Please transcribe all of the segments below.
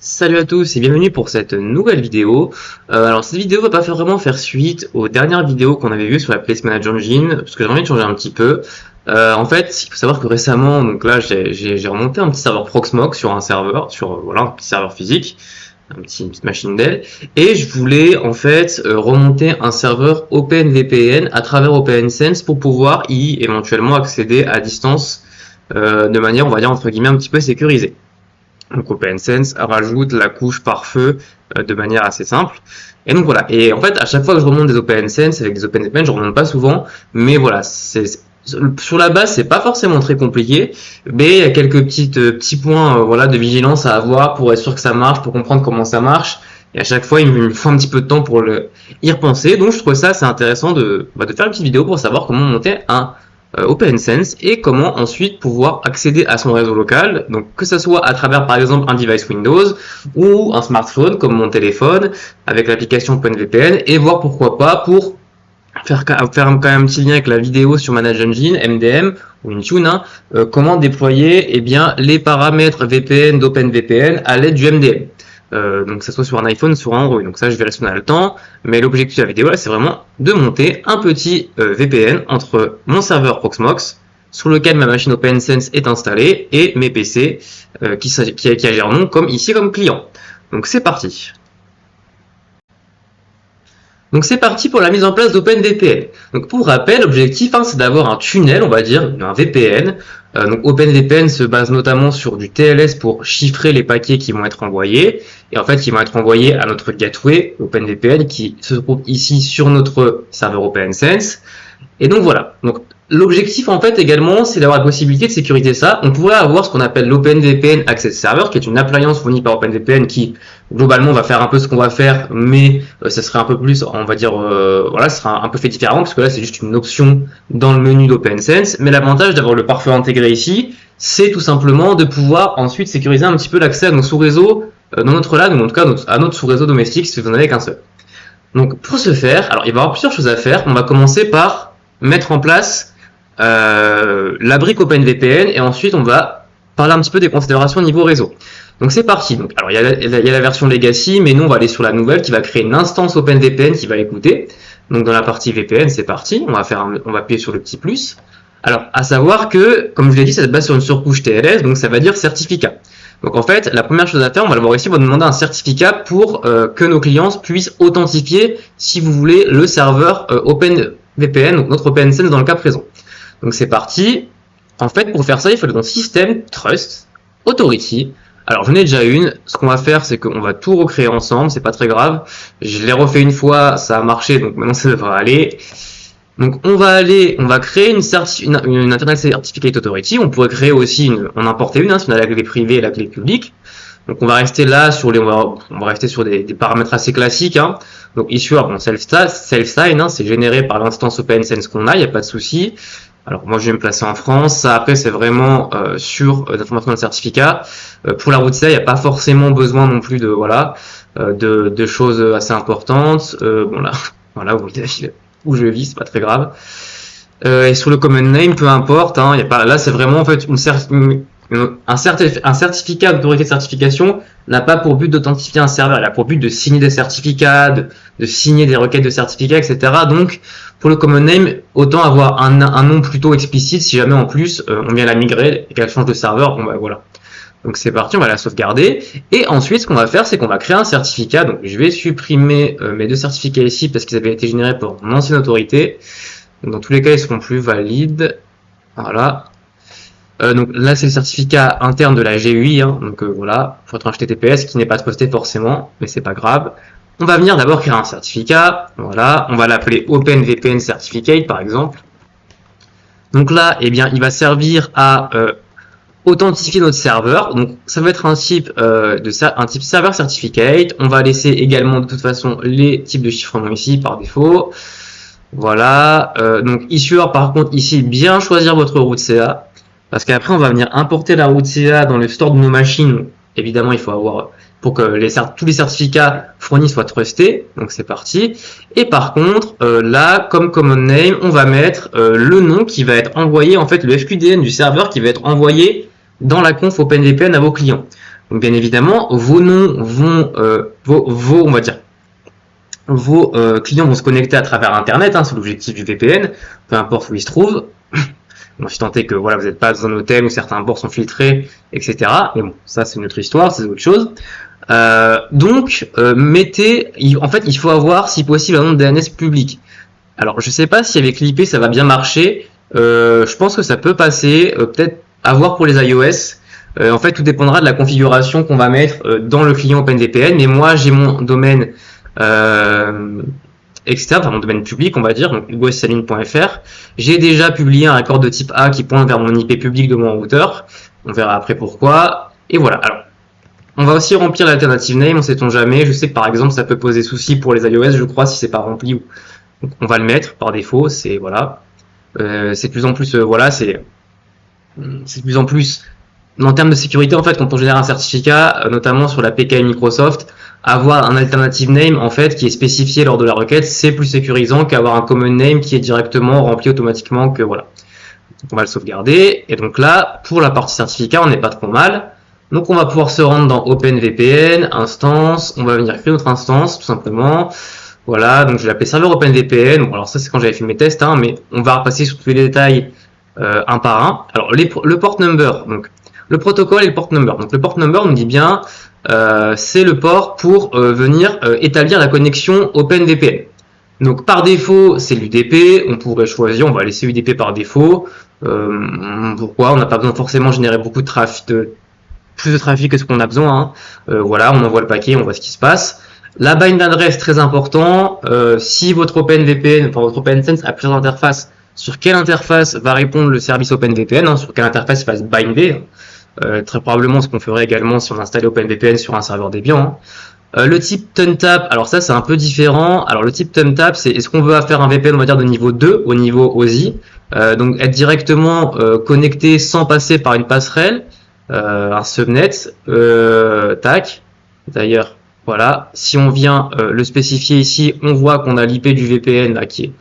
Salut à tous et bienvenue pour cette nouvelle vidéo. Alors cette vidéo va pas vraiment faire suite aux dernières vidéos qu'on avait vues sur la Place Manager Engine, parce que j'ai envie de changer un petit peu. En fait, il faut savoir que récemment, donc là j'ai remonté un petit serveur Proxmox sur un serveur, voilà un petit serveur physique, une petite machine Dell, et je voulais en fait remonter un serveur OpenVPN à travers OpenSense pour pouvoir y éventuellement accéder à distance de manière, on va dire entre guillemets, un petit peu sécurisée. Donc OpenSense rajoute la couche pare-feu de manière assez simple. Et donc voilà. Et en fait, à chaque fois que je remonte des OpenSense avec des OpenVPN, je remonte pas souvent, mais voilà, sur la base, c'est pas forcément très compliqué, mais il y a quelques petits points voilà de vigilance à avoir pour être sûr que ça marche, pour comprendre comment ça marche. Et à chaque fois, il me faut un petit peu de temps pour y repenser. Donc je trouve ça assez intéressant de faire une petite vidéo pour savoir comment monter un OpenSense et comment ensuite pouvoir accéder à son réseau local, donc que ce soit à travers par exemple un device Windows ou un smartphone comme mon téléphone avec l'application OpenVPN, et voir pourquoi pas pour faire quand même un petit lien avec la vidéo sur Manage Engine, MDM ou Intune, comment déployer les paramètres VPN d'OpenVPN à l'aide du MDM. Donc que ce soit sur un iPhone, sur un Android. Donc ça, je verrai si on a le temps. Mais l'objectif de la vidéo, là, c'est vraiment de monter un petit VPN entre mon serveur Proxmox, sur lequel ma machine OpenSense est installée, et mes PC qui a leur nom comme ici comme client. Donc c'est parti. Donc c'est parti pour la mise en place d'OpenVPN. Donc pour rappel, l'objectif c'est d'avoir un tunnel, on va dire, un VPN. Donc OpenVPN se base notamment sur du TLS pour chiffrer les paquets qui vont être envoyés. Et en fait, qui vont être envoyés à notre gateway OpenVPN qui se trouve ici sur notre serveur OpenSense. Et donc voilà. Donc l'objectif en fait également, c'est d'avoir la possibilité de sécuriser ça. On pourrait avoir ce qu'on appelle l'OpenVPN Access Server, qui est une appliance fournie par OpenVPN qui globalement va faire un peu ce qu'on va faire, mais ça serait un peu plus, on va dire, voilà, ce sera un peu fait différent, parce que là c'est juste une option dans le menu d'OpenSense. Mais l'avantage d'avoir le pare-feu intégré ici, c'est tout simplement de pouvoir ensuite sécuriser un petit peu l'accès à nos sous-réseaux dans notre LAN, ou en tout cas à notre sous-réseau domestique si vous en avez qu'un seul. Donc pour ce faire, alors il va y avoir plusieurs choses à faire. On va commencer par mettre en place la brique OpenVPN, et ensuite on va parler un petit peu des considérations niveau réseau. Donc c'est parti. Donc, alors il y a la version Legacy, mais nous on va aller sur la nouvelle qui va créer une instance OpenVPN qui va l'écouter. Donc dans la partie VPN, c'est parti. On va appuyer sur le petit plus. Alors à savoir que, comme je l'ai dit, ça se base sur une surcouche TLS, donc ça va dire certificat. Donc en fait, la première chose à faire, on va le voir ici, on va demander un certificat pour que nos clients puissent authentifier, si vous voulez, le serveur OpenVPN, donc notre OpenSense dans le cas présent. Donc c'est parti. En fait, pour faire ça, il faut dans System, Trust, Authority. Alors j'en ai déjà une. Ce qu'on va faire, c'est qu'on va tout recréer ensemble. C'est pas très grave. Je l'ai refait une fois, ça a marché, donc maintenant ça devrait aller. Donc on va créer une Internet Certificate Authority. On pourrait créer aussi en importer une, si on a la clé privée et la clé publique. Donc on va rester là sur on va rester sur des paramètres assez classiques. Donc issue, bon, self-sign, c'est généré par l'instance OpenSense qu'on a, il n'y a pas de souci. Alors moi je vais me placer en France. Ça après c'est vraiment sur l'information d'un certificat. Pour la route CA, il n'y a pas forcément besoin non plus de choses assez importantes. Bon là, voilà où je vis, c'est pas très grave. Et sur le common name, peu importe. Il y a pas, là c'est vraiment en fait un certificat d'autorité de certification n'a pas pour but d'authentifier un serveur, il a pour but de signer des certificats, de signer des requêtes de certificats, etc. Donc, pour le common name, autant avoir un nom plutôt explicite si jamais en plus on vient la migrer et qu'elle change de serveur. Bon bah voilà. Donc c'est parti, on va la sauvegarder. Et ensuite, ce qu'on va faire, c'est qu'on va créer un certificat. Donc je vais supprimer mes deux certificats ici parce qu'ils avaient été générés par mon ancienne autorité. Donc, dans tous les cas, ils seront plus valides. Voilà. Donc là c'est le certificat interne de la GUI, donc voilà, pour être un HTTPS qui n'est pas trusté forcément, mais c'est pas grave. On va venir d'abord créer un certificat, voilà, on va l'appeler OpenVPN Certificate par exemple. Donc là, il va servir à authentifier notre serveur. Donc ça va être un type type server certificate. On va laisser également de toute façon les types de chiffrement ici par défaut. Voilà, donc issuer par contre ici bien choisir votre route CA. Parce qu'après, on va venir importer la route CA dans le store de nos machines. Évidemment, il faut avoir pour que tous les certificats fournis soient trustés. Donc c'est parti. Et par contre, là, comme common name, on va mettre le nom qui va être envoyé, en fait, le FQDN du serveur qui va être envoyé dans la conf OpenVPN à vos clients. Donc bien évidemment, vos noms vont, on va dire, vos clients vont se connecter à travers Internet, hein, c'est l'objectif du VPN, peu importe où ils se trouvent. Bon, si tant est que voilà, vous n'êtes pas dans un hôtel où certains bords sont filtrés, etc. Mais bon, ça c'est une autre histoire, c'est autre chose. Donc, en fait, il faut avoir, si possible, un nom de DNS public. Alors, je sais pas si avec l'IP ça va bien marcher. Je pense que ça peut passer. Peut-être à voir pour les iOS. En fait, tout dépendra de la configuration qu'on va mettre dans le client OpenVPN. Mais moi, j'ai mon domaine externe, enfin mon domaine public, on va dire, donc hugosaline.fr. J'ai déjà publié un accord de type A qui pointe vers mon IP public de mon routeur. On verra après pourquoi. Et voilà. Alors, on va aussi remplir l'alternative name, on sait-on jamais. Je sais que par exemple, ça peut poser souci pour les iOS, je crois, si c'est pas rempli. Donc, on va le mettre par défaut. C'est voilà. C'est de plus en plus, voilà, c'est de plus en plus en termes de sécurité, en fait, quand on génère un certificat, notamment sur la PKI Microsoft, avoir un alternative name, en fait, qui est spécifié lors de la requête, c'est plus sécurisant qu'avoir un common name qui est directement rempli automatiquement, que voilà. Donc, on va le sauvegarder. Et donc là, pour la partie certificat, on n'est pas trop mal. Donc on va pouvoir se rendre dans OpenVPN, instance, on va venir créer notre instance, tout simplement. Voilà, donc je vais l'appeler serveur OpenVPN. Bon, alors ça c'est quand j'avais fait mes tests, hein, mais on va repasser sur tous les détails un par un. Alors le port number, donc le protocole et le port number. Donc le port number nous dit bien c'est le port pour venir établir la connexion OpenVPN. Donc par défaut c'est l'UDP, on pourrait choisir, on va laisser UDP par défaut. Pourquoi? On n'a pas besoin de forcément générer beaucoup de trafic, plus de trafic que ce qu'on a besoin. Hein. Voilà, on envoie le paquet, on voit ce qui se passe. La bind adresse, très important. Si votre OpenVPN, enfin votre OpenSense a plusieurs interfaces, sur quelle interface va répondre le service OpenVPN, hein, sur quelle interface il va se binder. Très probablement ce qu'on ferait également si on installait OpenVPN sur un serveur Debian. Hein. Le type TunTap, alors ça c'est un peu différent. Alors le type TunTap, c'est est-ce qu'on veut faire un VPN, on va dire, de niveau 2 au niveau OSI, donc être directement connecté sans passer par une passerelle, un subnet, tac. D'ailleurs, voilà, si on vient le spécifier ici, on voit qu'on a l'IP du VPN là, qui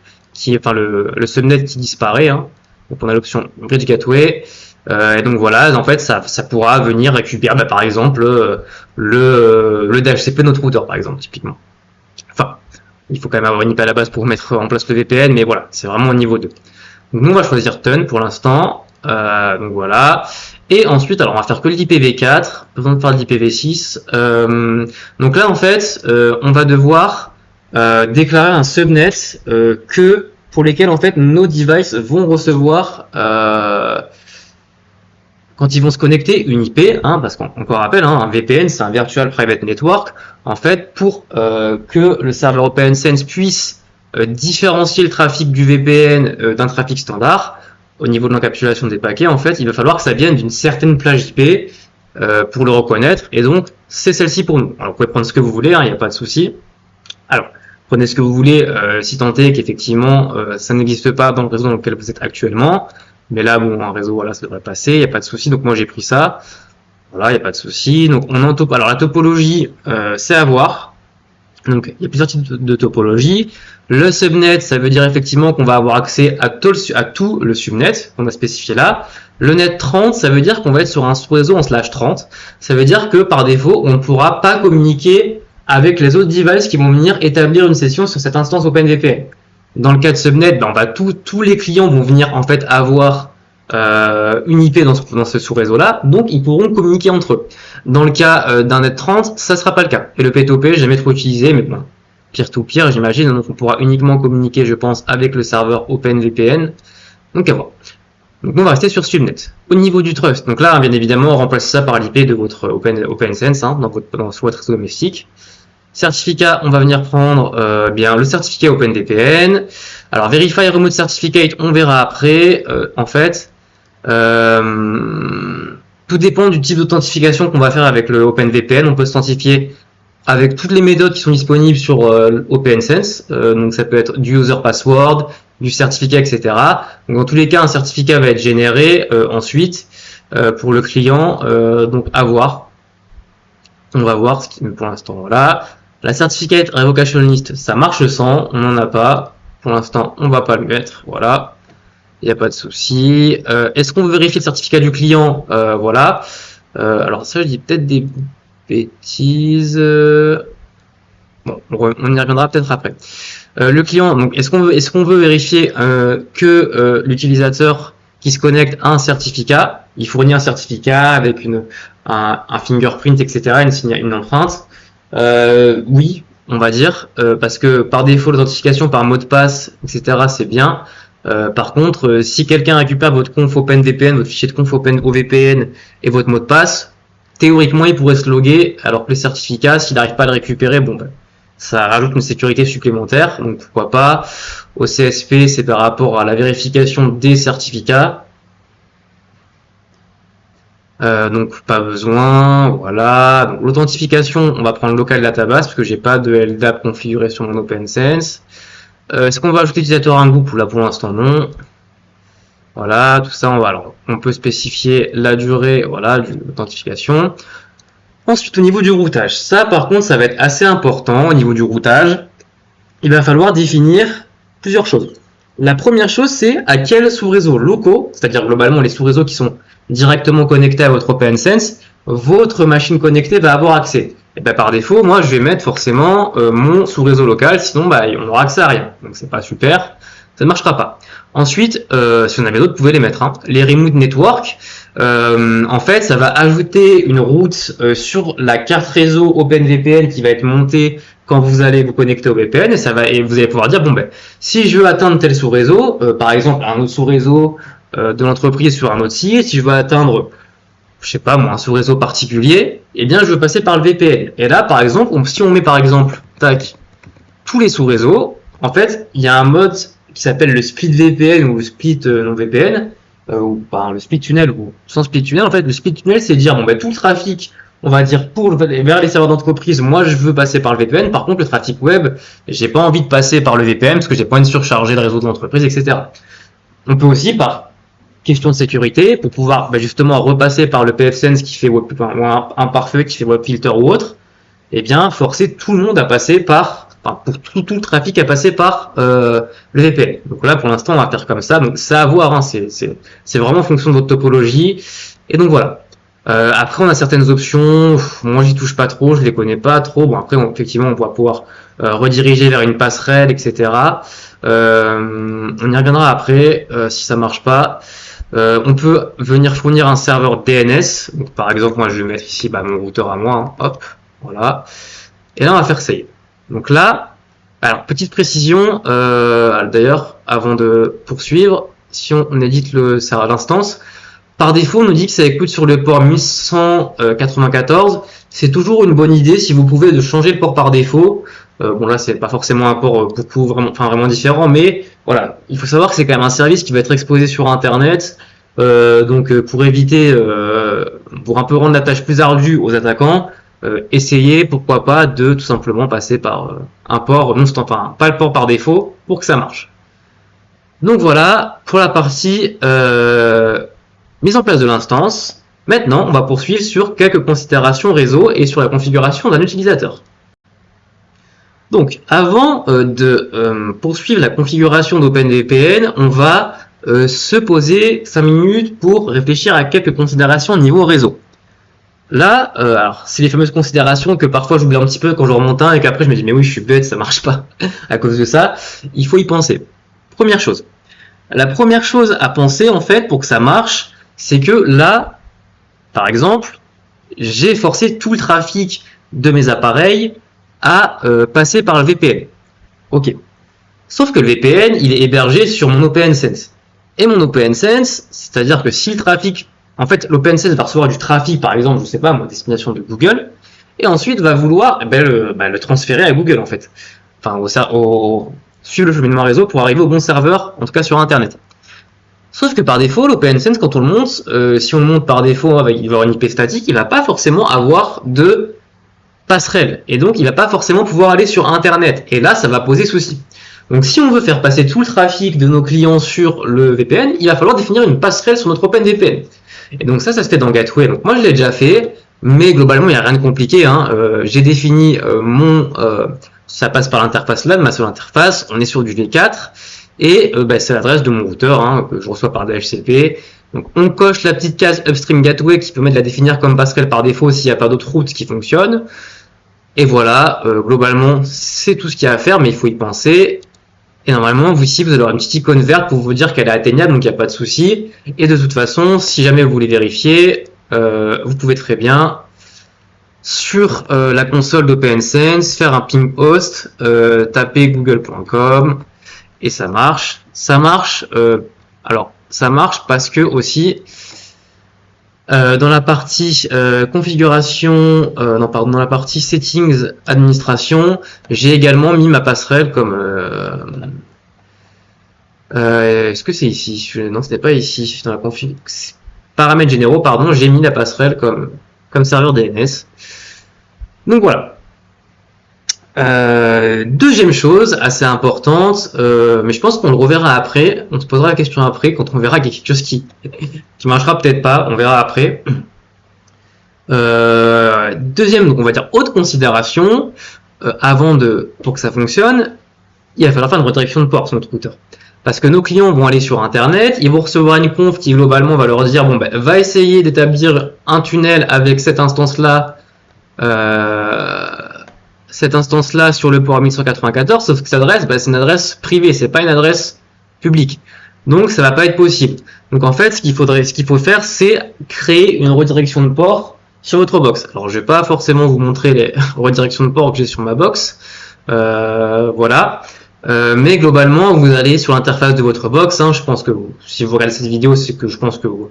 est enfin le subnet qui disparaît. Hein. Donc on a l'option Bridge Gateway. Et donc voilà, en fait, ça pourra venir récupérer, par exemple, le DHCP de notre routeur, par exemple, typiquement. Enfin, il faut quand même avoir une IP à la base pour mettre en place le VPN, mais voilà, c'est vraiment au niveau 2. Donc nous, on va choisir Tun pour l'instant. Donc voilà. Et ensuite, alors on va faire que l'IPv4, pas besoin de faire l'IPv6. Donc là, en fait, on va devoir déclarer un subnet pour lesquels en fait nos devices vont recevoir quand ils vont se connecter une IP, hein, parce qu'on rappelle, hein, un VPN c'est un Virtual Private Network. En fait, pour que le serveur OpenSense puisse différencier le trafic du VPN d'un trafic standard, au niveau de l'encapsulation des paquets, en fait, il va falloir que ça vienne d'une certaine plage IP pour le reconnaître, et donc c'est celle-ci pour nous. Alors vous pouvez prendre ce que vous voulez, il n'y a pas de souci. Alors, prenez ce que vous voulez, si tant est qu'effectivement ça n'existe pas dans le réseau dans lequel vous êtes actuellement. Mais là, bon, un réseau, voilà, ça devrait passer, il n'y a pas de souci. Donc moi j'ai pris ça. Voilà, il n'y a pas de souci. Donc on en alors la topologie, c'est à voir. Donc il y a plusieurs types de topologie. Le subnet, ça veut dire effectivement qu'on va avoir accès à tout le subnet qu'on a spécifié là. Le net 30, ça veut dire qu'on va être sur un sous-réseau en /30. Ça veut dire que par défaut, on ne pourra pas communiquer avec les autres devices qui vont venir établir une session sur cette instance OpenVPN. Dans le cas de subnet, tous les clients vont venir en fait avoir une IP dans ce sous-réseau-là, donc ils pourront communiquer entre eux. Dans le cas d'un net 30, ça sera pas le cas. Et le P2P, jamais trop utilisé, mais bon, peer-to-peer, j'imagine, donc on pourra uniquement communiquer, je pense, avec le serveur OpenVPN. Donc à voir. Donc on va rester sur subnet. Au niveau du trust, donc là, bien évidemment, on remplace ça par l'IP de votre OpenSense, hein, sur votre réseau domestique. Certificat, on va venir prendre bien le certificat OpenVPN. Alors Verify Remote Certificate, on verra après. En fait, tout dépend du type d'authentification qu'on va faire avec le OpenVPN. On peut s'authentifier avec toutes les méthodes qui sont disponibles sur OpenSense. Donc ça peut être du user password, du certificat, etc. Donc dans tous les cas, un certificat va être généré ensuite pour le client. Donc à voir. On va voir ce qui, pour l'instant, voilà. La Certificate Revocation List, ça marche sans, on n'en a pas. Pour l'instant, on va pas le mettre, voilà. Il n'y a pas de souci. Est-ce qu'on veut vérifier le certificat du client? Voilà. Alors ça, je dis peut-être des bêtises. Bon, on y reviendra peut-être après. Le client, donc est-ce qu'on veut vérifier que l'utilisateur qui se connecte a un certificat? Il fournit un certificat avec un fingerprint, etc., une empreinte. Oui, on va dire, parce que par défaut, l'authentification par mot de passe, etc., c'est bien. Par contre, si quelqu'un récupère votre conf OpenVPN, votre fichier de conf OpenVPN et votre mot de passe, théoriquement, il pourrait se loguer, alors que le certificat, s'il n'arrive pas à le récupérer, bon, ben, ça rajoute une sécurité supplémentaire, donc pourquoi pas. Au CSP, c'est par rapport à la vérification des certificats. Donc pas besoin, voilà. Donc l'authentification, on va prendre local database parce que j'ai pas de LDAP configuré sur mon OpenSense. Est-ce qu'on va ajouter utilisateur à un groupe? Là pour l'instant non. Voilà, tout ça alors on peut spécifier la durée, voilà, de l'authentification. Ensuite au niveau du routage, ça par contre ça va être assez important au niveau du routage. Il va falloir définir plusieurs choses. La première chose, c'est à quels sous-réseaux locaux, c'est-à-dire globalement les sous-réseaux qui sont directement connectés à votre OpenSense, votre machine connectée va avoir accès. Et bien par défaut, moi je vais mettre forcément mon sous-réseau local, sinon on aura accès à rien. Donc c'est pas super, ça ne marchera pas. Ensuite, si on avait d'autres, vous pouvez les mettre. Hein. Les remote network, en fait, ça va ajouter une route sur la carte réseau OpenVPN qui va être montée quand vous allez vous connecter au VPN et vous allez pouvoir dire bon ben si je veux atteindre tel sous-réseau, par exemple un autre sous-réseau de l'entreprise sur un autre site, si je veux atteindre je sais pas moi un sous-réseau particulier, eh bien je veux passer par le VPN. Et là par exemple, si on met par exemple tac tous les sous-réseaux, en fait il y a un mode qui s'appelle le split VPN ou le split non VPN ou par le split tunnel ou sans split tunnel. En fait le split tunnel c'est dire bon ben tout le trafic on va dire vers les serveurs d'entreprise, moi je veux passer par le VPN. Par contre, le trafic web, j'ai pas envie de passer par le VPN parce que j'ai pas envie de surcharger le réseau de l'entreprise, etc. On peut aussi, par question de sécurité, pour pouvoir justement repasser par le pfSense qui fait web, ou un pare-feu qui fait webfilter ou autre, eh bien forcer tout le monde à passer par, pour tout le trafic à passer par le VPN. Donc là, pour l'instant, on va faire comme ça. Donc ça à voir, hein, c'est vraiment en fonction de votre topologie. Et donc voilà. Après, on a certaines options. Moi, j'y touche pas trop, je les connais pas trop. Bon, après, effectivement, on va pouvoir rediriger vers une passerelle, etc. On y reviendra après si ça marche pas. On peut venir fournir un serveur DNS. Donc, par exemple, moi, je vais mettre ici mon routeur à moi. Hein. Hop, voilà. Et là, on va faire save. Donc là, alors petite précision. D'ailleurs, avant de poursuivre, si on édite l'instance. Par défaut, on nous dit que ça écoute sur le port 1194. C'est toujours une bonne idée si vous pouvez de changer le port par défaut. Bon là, c'est pas forcément un port vraiment différent, mais voilà, il faut savoir que c'est quand même un service qui va être exposé sur Internet. Donc pour éviter, pour un peu rendre la tâche plus ardue aux attaquants, essayez pourquoi pas de tout simplement passer par un port pas le port par défaut pour que ça marche. Donc voilà pour la partie mise en place de l'instance. Maintenant, on va poursuivre sur quelques considérations réseau et sur la configuration d'un utilisateur. Donc, avant de poursuivre la configuration d'OpenVPN, on va se poser 5 minutes pour réfléchir à quelques considérations au niveau réseau. Là, alors c'est les fameuses considérations que parfois j'oublie un petit peu quand je remonte un et qu'après je me dis mais oui je suis bête, ça marche pas à cause de ça. Il faut y penser. Première chose. La première chose à penser en fait pour que ça marche, c'est que là, par exemple, j'ai forcé tout le trafic de mes appareils à passer par le VPN. Ok. Sauf que le VPN, il est hébergé sur mon OpenSense. Et mon OpenSense, c'est-à-dire que si le trafic, en fait, l'OpenSense va recevoir du trafic, par exemple, je sais pas, moi, destination de Google, et ensuite va vouloir le transférer à Google, en fait. Enfin, suivre le cheminement réseau pour arriver au bon serveur, en tout cas sur Internet. Sauf que par défaut, l'OpenSense, quand on le monte, si on le monte par défaut, il va avoir une IP statique, il va pas forcément avoir de passerelle. Et donc, il va pas forcément pouvoir aller sur Internet. Et là, ça va poser souci. Donc, si on veut faire passer tout le trafic de nos clients sur le VPN, il va falloir définir une passerelle sur notre OpenVPN. Et donc, ça se fait dans Gateway. Donc, moi, je l'ai déjà fait, mais globalement, il n'y a rien de compliqué. Hein. J'ai défini ça passe par l'interface LAN, ma seule interface. On est sur du V4. Et c'est l'adresse de mon routeur que je reçois par DHCP. Donc on coche la petite case Upstream Gateway qui permet de la définir comme passerelle par défaut s'il n'y a pas d'autres routes qui fonctionnent. Et voilà, globalement, c'est tout ce qu'il y a à faire, mais il faut y penser. Et normalement, vous ici, vous allez avoir une petite icône verte pour vous dire qu'elle est atteignable, donc il n'y a pas de souci. Et de toute façon, si jamais vous voulez vérifier, vous pouvez très bien, sur la console d'OpenSense, faire un ping host, taper google.com, et ça marche. Ça marche, alors, ça marche parce que aussi, dans la partie configuration, non pardon, dans la partie settings administration, j'ai également mis ma passerelle comme est-ce que c'est ici? Non, ce n'est pas ici. Dans la config paramètres généraux, pardon, j'ai mis la passerelle comme serveur DNS. Donc voilà. Deuxième chose assez importante, mais je pense qu'on le reverra après, on se posera la question après quand on verra quelque chose qui marchera peut-être pas, on verra après. Deuxième, donc on va dire haute considération, pour que ça fonctionne, il va falloir faire une redirection de port sur notre routeur. Parce que nos clients vont aller sur internet, ils vont recevoir une conf qui globalement va leur dire bon ben va essayer d'établir un tunnel avec cette instance-là. Sur le port 1194, sauf que cette adresse, c'est une adresse privée, c'est pas une adresse publique. Donc ça va pas être possible. Donc en fait, ce qu'il faut faire, c'est créer une redirection de port sur votre box. Alors je vais pas forcément vous montrer les redirections de port que j'ai sur ma box, voilà. Mais globalement, vous allez sur l'interface de votre box. Je pense que si vous regardez cette vidéo, c'est que je pense que vous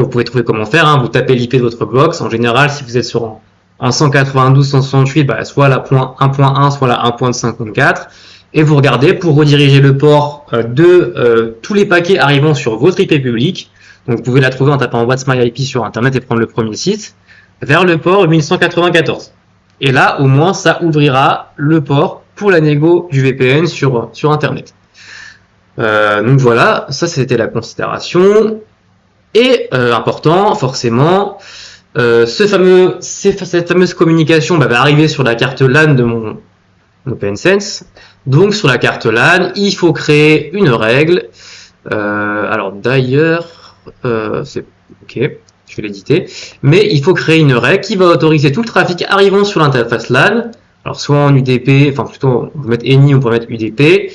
pouvez trouver comment faire. Vous tapez l'IP de votre box. En général, si vous êtes sur en 192.168, soit la .1.1, soit la 1.54, et vous regardez pour rediriger le port de tous les paquets arrivant sur votre IP public. Donc vous pouvez la trouver en tapant What's My IP sur internet et prendre le premier site, vers le port 1194. Et là, au moins, ça ouvrira le port pour la négo du VPN sur internet. Donc voilà, ça c'était la considération. Et important, forcément, cette fameuse communication va arriver sur la carte LAN de mon OpenSense. Donc sur la carte LAN, il faut créer une règle. Alors d'ailleurs, c'est ok, je vais l'éditer. Mais il faut créer une règle qui va autoriser tout le trafic arrivant sur l'interface LAN. Alors soit en UDP, enfin plutôt on peut mettre ENI, on peut mettre UDP.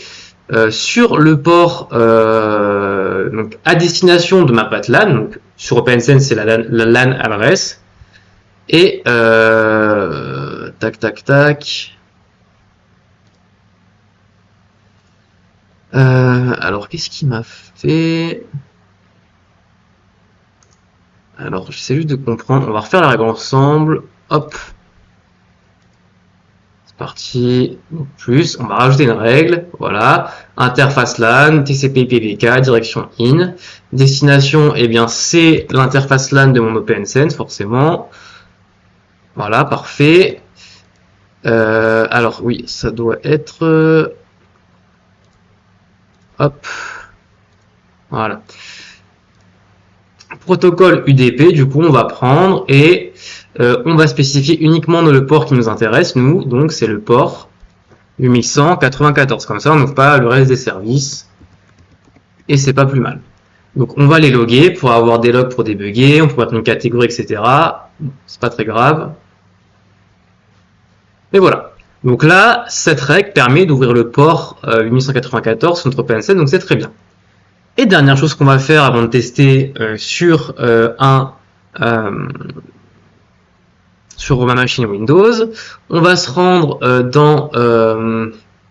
Sur le port donc à destination de ma path LAN, donc sur OpenSense c'est la LAN adresse, et alors qu'est-ce qu'il m'a fait? Alors j'essaie juste de comprendre, on va refaire la règle ensemble, hop. Partie plus, on va rajouter une règle, voilà, interface LAN, TCP IPv4, direction in, destination, eh bien c'est l'interface LAN de mon OpenSense forcément, voilà, parfait. Alors oui, ça doit être, hop, voilà. Protocole UDP, du coup on va prendre et on va spécifier uniquement le port qui nous intéresse, nous, donc c'est le port 8194, comme ça on n'ouvre pas le reste des services, et c'est pas plus mal. Donc on va les loguer pour avoir des logs pour débugger, on peut mettre une catégorie, etc. C'est pas très grave. Et voilà. Donc là, cette règle permet d'ouvrir le port 8194 sur notre OpenSense, donc c'est très bien. Et dernière chose qu'on va faire avant de tester sur ma machine Windows, on va se rendre dans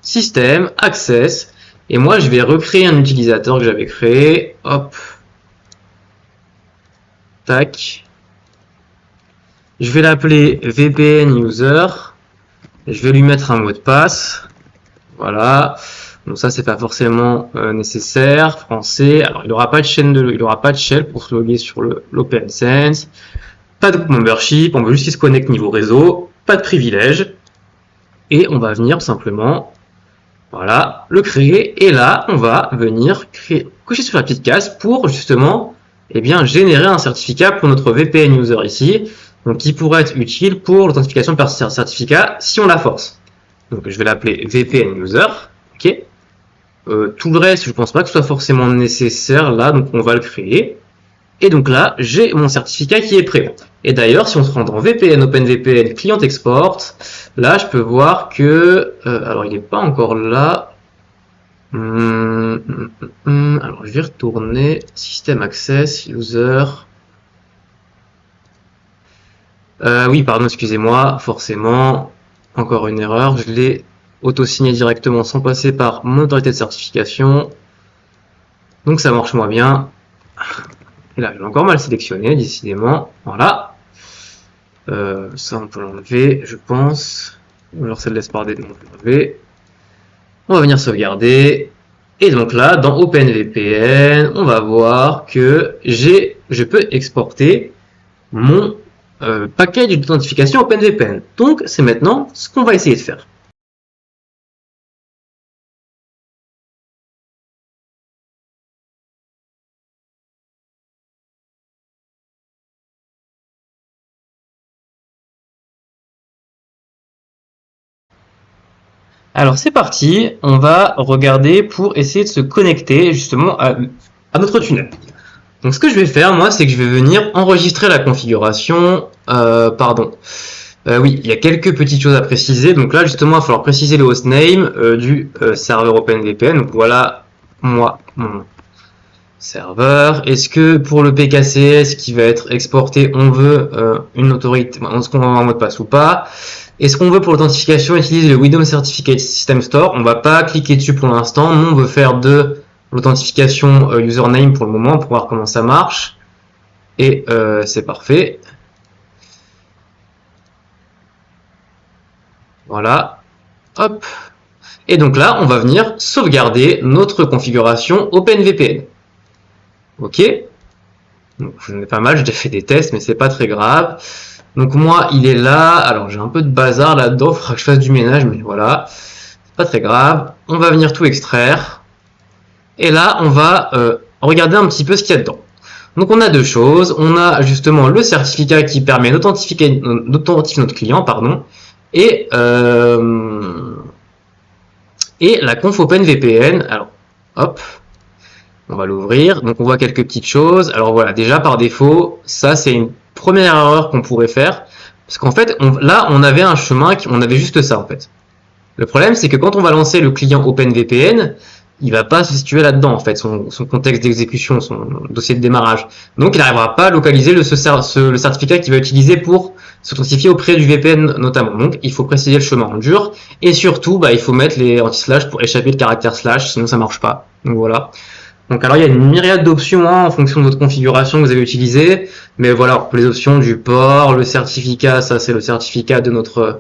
Système, Access, et moi je vais recréer un utilisateur que j'avais créé, hop, tac, je vais l'appeler VPN User, et je vais lui mettre un mot de passe, voilà. Donc ça c'est pas forcément nécessaire, français. Alors il n'aura pas de shell pour se loguer sur l'OpenSense. Pas de membership, on veut juste qu'il se connecte niveau réseau, pas de privilège. Et on va venir simplement, voilà, le créer. Et là, on va venir cocher sur la petite case pour justement, générer un certificat pour notre VPN user ici. Donc qui pourrait être utile pour l'authentification par certificat si on la force. Donc je vais l'appeler VPN user, ok. Tout le reste, je pense pas que ce soit forcément nécessaire là, donc on va le créer. Et donc là, j'ai mon certificat qui est prêt. Et d'ailleurs, si on se rend dans VPN, OpenVPN, Client Export, là, je peux voir que... alors, il n'est pas encore là. Alors, je vais retourner. System Access, User. Oui, pardon, excusez-moi. Forcément, encore une erreur. Je l'ai auto-signé directement sans passer par mon autorité de certification. Donc, ça marche moins bien. Et là, j'ai encore mal sélectionné, décidément. Voilà. Ça, on peut l'enlever, je pense. Ou alors, celle de l'espardé, on peut l'enlever. On va venir sauvegarder. Et donc là, dans OpenVPN, on va voir que je peux exporter mon package d'authentification OpenVPN. Donc, c'est maintenant ce qu'on va essayer de faire. Alors c'est parti, on va regarder pour essayer de se connecter justement à notre tunnel. Donc ce que je vais faire moi, c'est que je vais venir enregistrer la configuration. Oui, il y a quelques petites choses à préciser. Donc là justement, il va falloir préciser le hostname du serveur OpenVPN. Donc voilà, moi, mon serveur. Est-ce que pour le PKCS qui va être exporté, on veut une autorité, est-ce qu'on va avoir un mot de passe ou pas? Est-ce qu'on veut pour l'authentification utiliser le Windows Certificate System Store? On va pas cliquer dessus pour l'instant. Nous, on veut faire de l'authentification username pour le moment pour voir comment ça marche. Et c'est parfait. Voilà. Hop. Et donc là, on va venir sauvegarder notre configuration OpenVPN. Ok. Donc, j'en ai pas mal, j'ai déjà fait des tests, mais c'est pas très grave. Donc moi, il est là. Alors j'ai un peu de bazar là-dedans, il faudra que je fasse du ménage, mais voilà, c'est pas très grave. On va venir tout extraire. Et là, on va regarder un petit peu ce qu'il y a dedans. Donc on a deux choses. On a justement le certificat qui permet d'authentifier notre client, pardon, et la conf OpenVPN. Alors, hop, on va l'ouvrir. Donc on voit quelques petites choses. Alors voilà, déjà par défaut, ça c'est une première erreur qu'on pourrait faire, parce qu'en fait, là, on avait un chemin, on avait juste ça en fait. Le problème, c'est que quand on va lancer le client OpenVPN, il va pas se situer là-dedans en fait, son contexte d'exécution, son dossier de démarrage. Donc, il n'arrivera pas à localiser le certificat qu'il va utiliser pour s'authentifier auprès du VPN notamment. Donc, il faut préciser le chemin en dur, et surtout, il faut mettre les anti-slash pour échapper le caractère slash, sinon ça marche pas. Donc voilà. Donc alors il y a une myriade d'options en fonction de votre configuration que vous avez utilisée, mais voilà, pour les options du port, le certificat, ça c'est le certificat de notre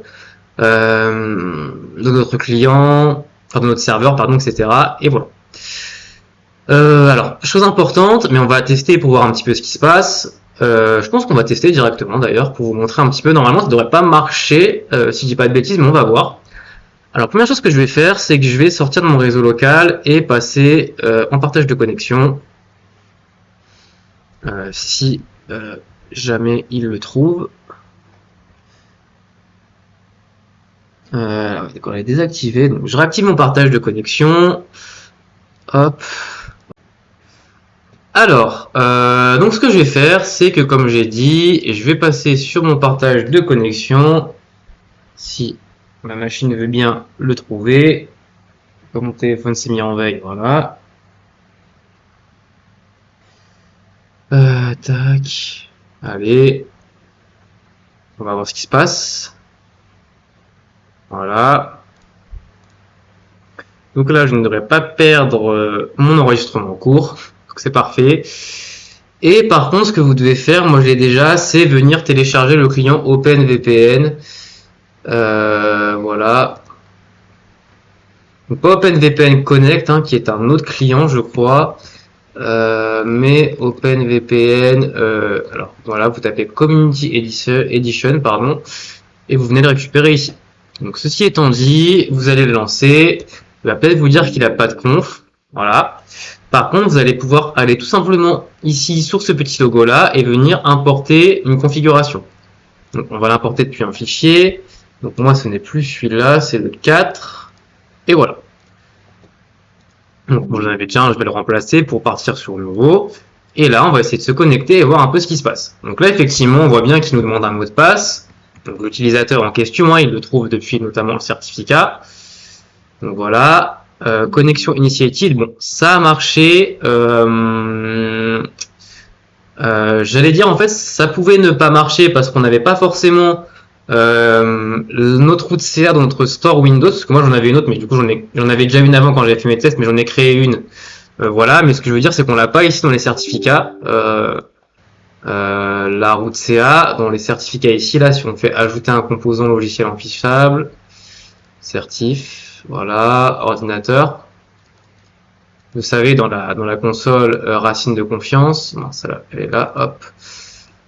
client, enfin de notre serveur, pardon, etc. Et voilà. Alors, chose importante, mais on va tester pour voir un petit peu ce qui se passe. Je pense qu'on va tester directement d'ailleurs pour vous montrer un petit peu. Normalement, ça devrait pas marcher, si je dis pas de bêtises, mais on va voir. Alors, première chose que je vais faire, c'est que je vais sortir de mon réseau local et passer en partage de connexion. Si jamais il le trouve. D'accord, il est désactivé. Donc, je réactive mon partage de connexion. Hop. Alors, donc ce que je vais faire, c'est que comme j'ai dit, je vais passer sur mon partage de connexion. Si ma machine veut bien le trouver. Comme mon téléphone s'est mis en veille, voilà. Tac. Allez. On va voir ce qui se passe. Voilà. Donc là, je ne devrais pas perdre mon enregistrement en cours. Donc c'est parfait. Et par contre, ce que vous devez faire, moi je l'ai déjà, c'est venir télécharger le client OpenVPN. Voilà. Donc pas OpenVPN Connect, hein, qui est un autre client, je crois. Mais OpenVPN, alors voilà, vous tapez Community Edition, pardon, et vous venez le récupérer ici. Donc ceci étant dit, vous allez le lancer. Il va peut-être vous dire qu'il n'a pas de conf. Voilà. Par contre, vous allez pouvoir aller tout simplement ici sur ce petit logo là et venir importer une configuration. Donc on va l'importer depuis un fichier. Donc moi ce n'est plus celui-là, c'est le 4. Et voilà. Donc j'en avais déjà un, je vais le remplacer pour partir sur le nouveau. Et là, on va essayer de se connecter et voir un peu ce qui se passe. Donc là, effectivement, on voit bien qu'il nous demande un mot de passe. Donc l'utilisateur en question, hein, il le trouve depuis notamment le certificat. Donc voilà, connexion initiated, bon, ça a marché. J'allais dire, en fait, ça pouvait ne pas marcher parce qu'on n'avait pas forcément notre route CA dans notre store Windows, parce que moi j'en avais une autre, mais du coup j'en avais déjà une avant quand j'avais fait mes tests, mais j'en ai créé une. Voilà, mais ce que je veux dire, c'est qu'on l'a pas ici dans les certificats. La route CA, dans les certificats ici, là, si on fait ajouter un composant logiciel affichable, certif, voilà, ordinateur. Vous savez, dans la console racine de confiance, non, celle-là, elle est là, hop.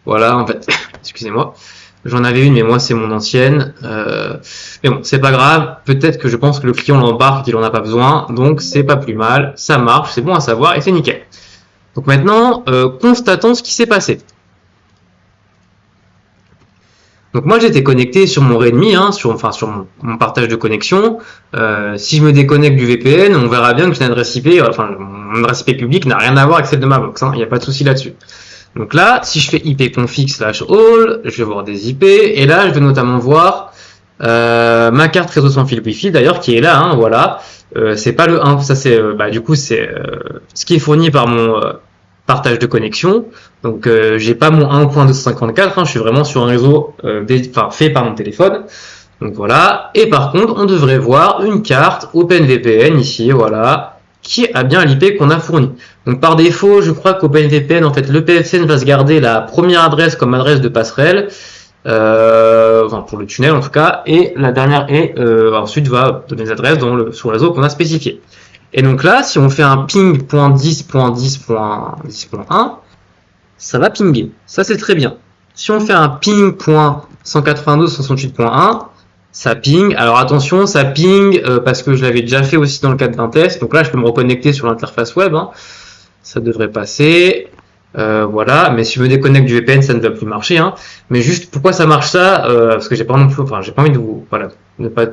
Voilà, en fait, excusez-moi. J'en avais une, mais moi, c'est mon ancienne. Mais bon, c'est pas grave. Peut-être que je pense que le client l'embarque, il en a pas besoin. Donc, c'est pas plus mal. Ça marche, c'est bon à savoir et c'est nickel. Donc maintenant, constatons ce qui s'est passé. Donc moi j'étais connecté sur mon Redmi, hein, sur mon partage de connexion. Si je me déconnecte du VPN, on verra bien que une adresse IP, enfin mon adresse IP publique n'a rien à voir avec celle de ma box. Il n'y a pas de souci là-dessus. Donc là, si je fais ipconfig/all, je vais voir des IP et là je vais notamment voir ma carte réseau sans fil Wi-Fi d'ailleurs qui est là. Hein, voilà. C'est pas le 1, ça c'est du coup c'est ce qui est fourni par mon partage de connexion. Donc j'ai pas mon 1.254, je suis vraiment sur un réseau fait par mon téléphone. Donc voilà. Et par contre, on devrait voir une carte OpenVPN ici, voilà, qui a bien l'IP qu'on a fourni. Donc par défaut, je crois qu'OpenVPN, en fait, le PFCN va se garder la première adresse comme adresse de passerelle. Pour le tunnel en tout cas, et la dernière ensuite va donner des adresses sur le réseau qu'on a spécifié. Et donc là, si on fait un ping.10.10.10.1, ça va pinguer. Ça, c'est très bien. Si on fait un ping.192.68.1, ça ping. Alors attention, ça ping parce que je l'avais déjà fait aussi dans le cadre d'un test. Donc là, je peux me reconnecter sur l'interface web. Hein. Ça devrait passer. Voilà, mais si je me déconnecte du VPN, ça ne va plus marcher. Hein. Mais juste pourquoi ça marche ça parce que j'ai pas non plus, j'ai pas envie de vous, ne pas,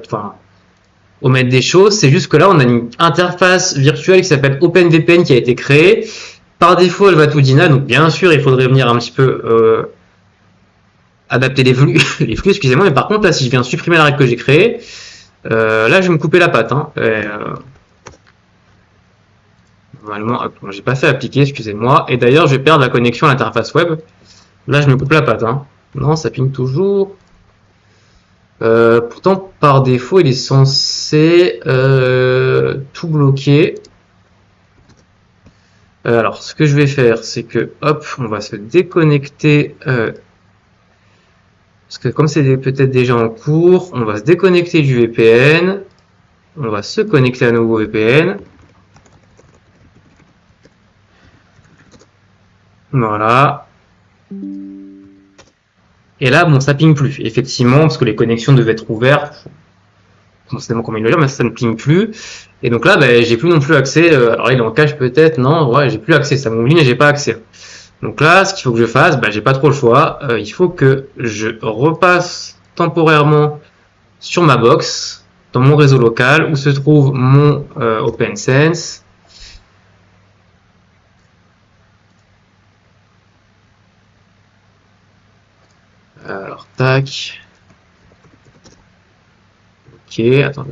omettre des choses. C'est juste que là, on a une interface virtuelle qui s'appelle OpenVPN qui a été créée. Par défaut, elle va tout deny. Donc bien sûr, il faudrait venir un petit peu adapter les flux, excusez-moi. Mais par contre, là, si je viens supprimer la règle que j'ai créée, là, je vais me couper la patte. Hein. Normalement, j'ai pas fait appliquer, excusez-moi. Et d'ailleurs, je vais perdre la connexion à l'interface web. Là, je me coupe la patte. Hein. Non, ça ping toujours. Pourtant, par défaut, il est censé tout bloquer. Alors, ce que je vais faire, c'est que, hop, on va se déconnecter. Parce que comme c'est peut-être déjà en cours, on va se déconnecter du VPN. On va se connecter à nouveau au VPN. Voilà. Et là, bon, ça ping plus. Effectivement, parce que les connexions devaient être ouvertes. Je sais pas comment il le dire, mais ça ne ping plus. Et donc là, j'ai plus non plus accès. Alors il est en cache peut-être, non, ouais, j'ai plus accès. Ça m'oublie, mais j'ai pas accès. Donc là, ce qu'il faut que je fasse, j'ai pas trop le choix. Il faut que je repasse temporairement sur ma box, dans mon réseau local, où se trouve mon OpenSense. Alors, tac. Ok, attendez.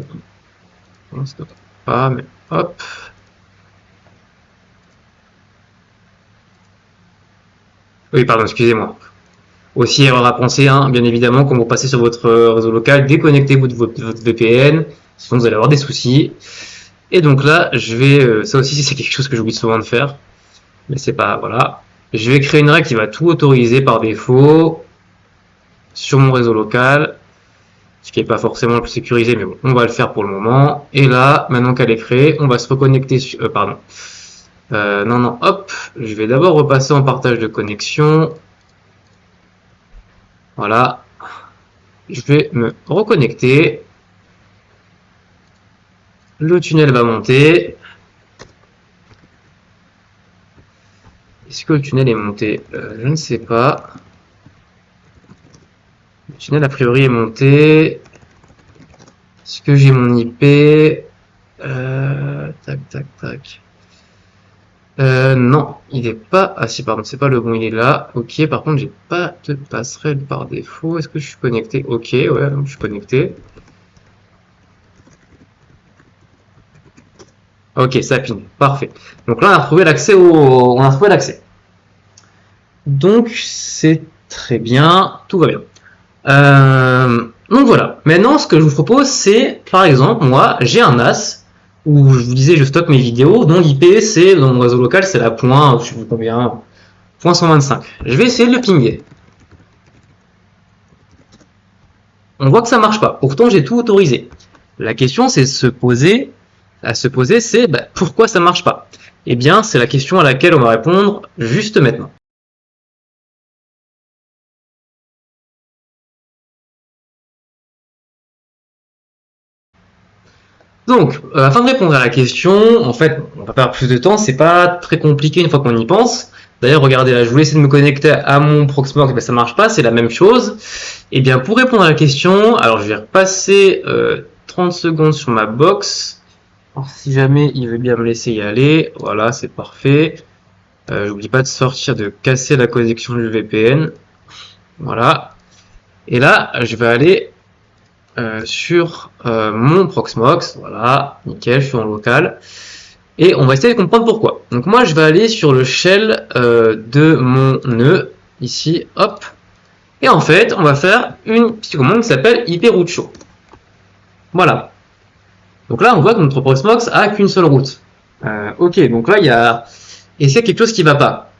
Non, ça doit pas, mais hop. Oui, pardon, excusez-moi. Aussi, erreur à penser, hein, bien évidemment, quand vous passez sur votre réseau local, déconnectez-vous de votre VPN, sinon vous allez avoir des soucis. Et donc là, je vais, ça aussi c'est quelque chose que j'oublie souvent de faire, mais c'est pas, voilà. Je vais créer une règle qui va tout autoriser par défaut sur mon réseau local, ce qui n'est pas forcément le plus sécurisé, mais bon, on va le faire pour le moment. Et là, maintenant qu'elle est créée, on va se reconnecter sur, non, hop, je vais d'abord repasser en partage de connexion. Voilà. Je vais me reconnecter. Le tunnel va monter. Est-ce que le tunnel est monté? Je ne sais pas. Le tunnel a priori est monté. Est-ce que j'ai mon IP? Tac. Non, il est pas... Ah si, pardon, c'est pas le bon, il est là. Ok, par contre, j'ai pas de passerelle par défaut. Est-ce que je suis connecté? Ok, ouais, donc je suis connecté. Ok, ça ping. Parfait. Donc là, on a retrouvé l'accès On a retrouvé l'accès. Donc, c'est très bien. Tout va bien. Donc voilà. Maintenant, ce que je vous propose, c'est, par exemple, moi, j'ai un NAS où je vous disais, je stocke mes vidéos, dont l'IP, c'est, dans mon réseau local, c'est la point, je sais plus combien, point 125. Je vais essayer de le pinguer. On voit que ça marche pas. Pourtant, j'ai tout autorisé. La question, c'est à se poser, c'est bah, pourquoi ça marche pas? Eh bien, c'est la question à laquelle on va répondre juste maintenant. Donc, afin de répondre à la question, en fait, on va perdre plus de temps, c'est pas très compliqué une fois qu'on y pense. D'ailleurs, regardez là, je voulais essayer de me connecter à mon Proxmox, mais ça marche pas, c'est la même chose. Et bien, pour répondre à la question, alors je vais repasser 30 secondes sur ma box. Alors, si jamais il veut bien me laisser y aller, voilà, c'est parfait. J'oublie pas de sortir, de casser la connexion du VPN. Voilà. Et là, je vais aller sur mon Proxmox. Voilà, nickel, je suis en local. Et on va essayer de comprendre pourquoi. Donc moi, je vais aller sur le shell de mon nœud, ici, hop. Et en fait, on va faire une petite commande qui s'appelle iprouteShow. Voilà. Donc là, on voit que notre Proxmox a qu'une seule route. Ok, donc là, il y a... Est-ce qu'il y a quelque chose qui va pas?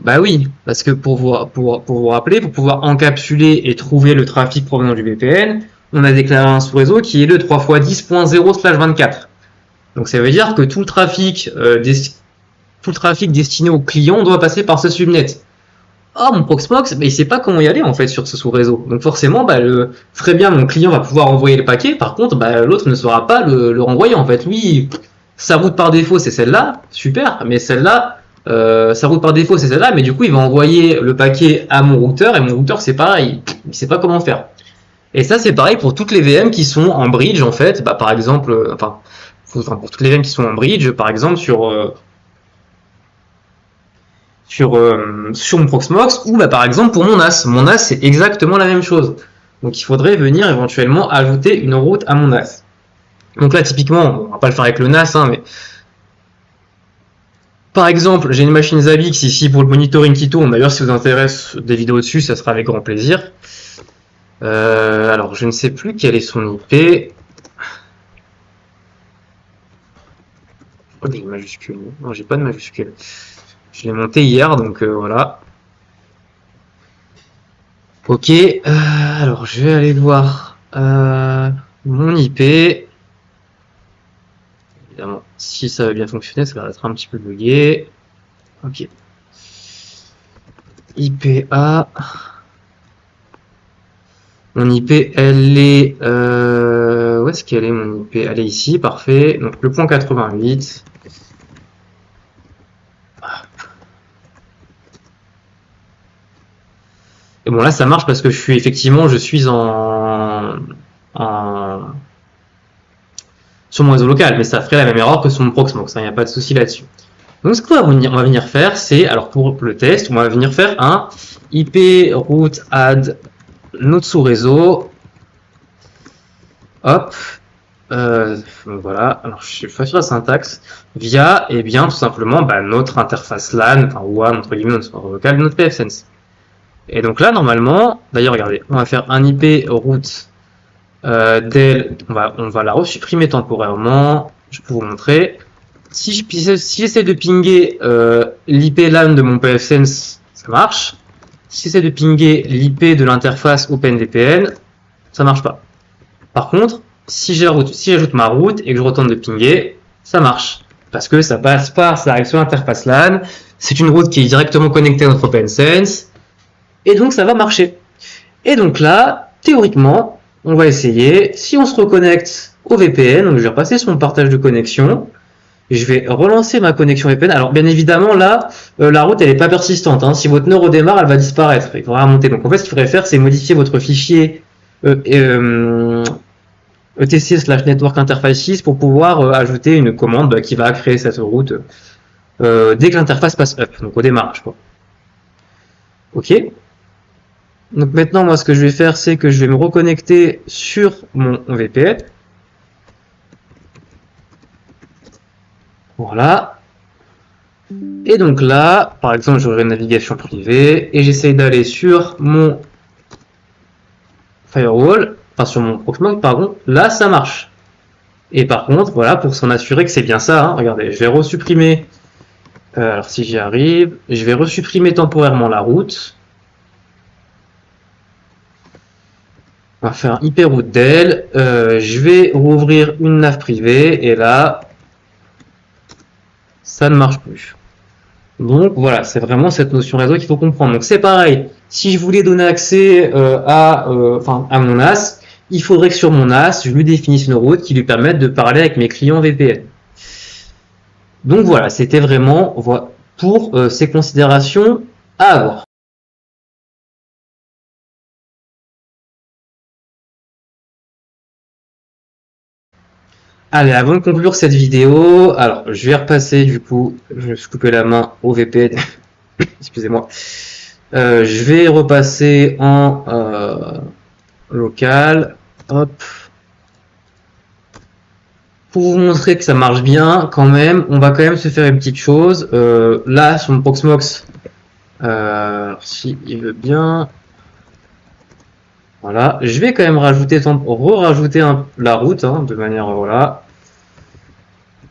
Bah oui, parce que pour vous rappeler, pour pouvoir encapsuler et trouver le trafic provenant du VPN, on a déclaré un sous-réseau qui est le 3x10.0/24. Donc ça veut dire que tout le trafic destiné au client doit passer par ce subnet. Oh, mon Proxmox, mais il sait pas comment y aller en fait sur ce sous-réseau. Donc forcément, bah, très bien, mon client va pouvoir envoyer le paquet. Par contre, bah, l'autre ne saura pas le renvoyer en fait. Lui, sa route par défaut, c'est celle-là, super. Mais celle-là, sa route par défaut, c'est celle-là. Mais du coup, il va envoyer le paquet à mon routeur et mon routeur, c'est pareil, il sait pas comment faire. Et ça, c'est pareil pour toutes les VM qui sont en bridge en fait. Bah, par exemple, pour toutes les VM qui sont en bridge, par exemple sur mon Proxmox ou bah, par exemple pour mon NAS. Mon NAS, c'est exactement la même chose. Donc il faudrait venir éventuellement ajouter une route à mon NAS. Donc là, typiquement, on va pas le faire avec le NAS, hein, mais par exemple, j'ai une machine Zabbix ici pour le monitoring qui tourne. D'ailleurs, si vous intéresse des vidéos dessus, ça sera avec grand plaisir. Alors, je ne sais plus quel est son IP. Oh, j'ai une majuscule. Non, j'ai pas de majuscule. Je l'ai monté hier, donc voilà. Ok, alors je vais aller voir mon IP. Évidemment, si ça va bien fonctionner, ça va être un petit peu bugué. Ok. IPA. Mon IP, elle est... où est-ce qu'elle est mon IP? Elle est ici, parfait. Donc le point 88. Et bon là ça marche parce que je suis sur mon réseau local, mais ça ferait la même erreur que sur mon Proxmox, il n'y a pas de souci là-dessus. Donc ce qu'on va venir faire, c'est, alors pour le test, on va venir faire un IP route add notre sous-réseau. Hop. Voilà, alors je suis pas sûr de la syntaxe. Via, et bien, tout simplement, bah, notre interface LAN, enfin WAN, entre guillemets, notre réseau local, notre pfSense. Et donc là, normalement, d'ailleurs, regardez, on va faire un IP route del, on va la resupprimer temporairement. Je peux vous montrer. Si j'essaie de pinguer l'IP LAN de mon pfSense, ça marche. Si j'essaie de pinguer l'IP de l'interface OpenVPN, ça marche pas. Par contre, si j'ajoute ma route et que je retourne de pinguer, ça marche. Parce que ça passe par, ça arrive sur l'interface LAN, c'est une route qui est directement connectée à notre OpenSense, et donc ça va marcher. Et donc là, théoriquement, on va essayer, si on se reconnecte au VPN, donc je vais repasser sur mon partage de connexion, je vais relancer ma connexion VPN. Alors bien évidemment là, la route elle est pas persistante, hein. Si votre nœud redémarre, elle va disparaître, il faudra remonter. Donc en fait ce qu'il faudrait faire, c'est modifier votre fichier etc/network interfaces pour pouvoir ajouter une commande qui va créer cette route dès que l'interface passe up, donc au démarrage, quoi. Ok. Donc maintenant, moi, ce que je vais faire, c'est que je vais me reconnecter sur mon VPN. Voilà. Et donc là, par exemple, j'aurai une navigation privée et j'essaye d'aller sur mon firewall, enfin sur mon Proxmox, pardon. Là, ça marche. Et par contre, voilà, pour s'en assurer que c'est bien ça, hein, regardez, je vais resupprimer. Alors si j'y arrive, je vais resupprimer temporairement la route. On va faire un hyperroute d'elle. Je vais rouvrir une nav privée et là, ça ne marche plus. Donc voilà, c'est vraiment cette notion réseau qu'il faut comprendre. Donc c'est pareil, si je voulais donner accès à mon NAS, il faudrait que sur mon NAS, je lui définisse une route qui lui permette de parler avec mes clients VPN. Donc voilà, c'était vraiment pour ces considérations à avoir. Allez, avant de conclure cette vidéo, alors je vais repasser du coup, je me suis coupé la main au VPN, excusez-moi. Je vais repasser en local, hop, pour vous montrer que ça marche bien quand même. On va quand même se faire une petite chose. Là, sur mon Proxmox, si il veut bien, voilà, je vais quand même rajouter, re-rajouter la route, hein, de manière, voilà,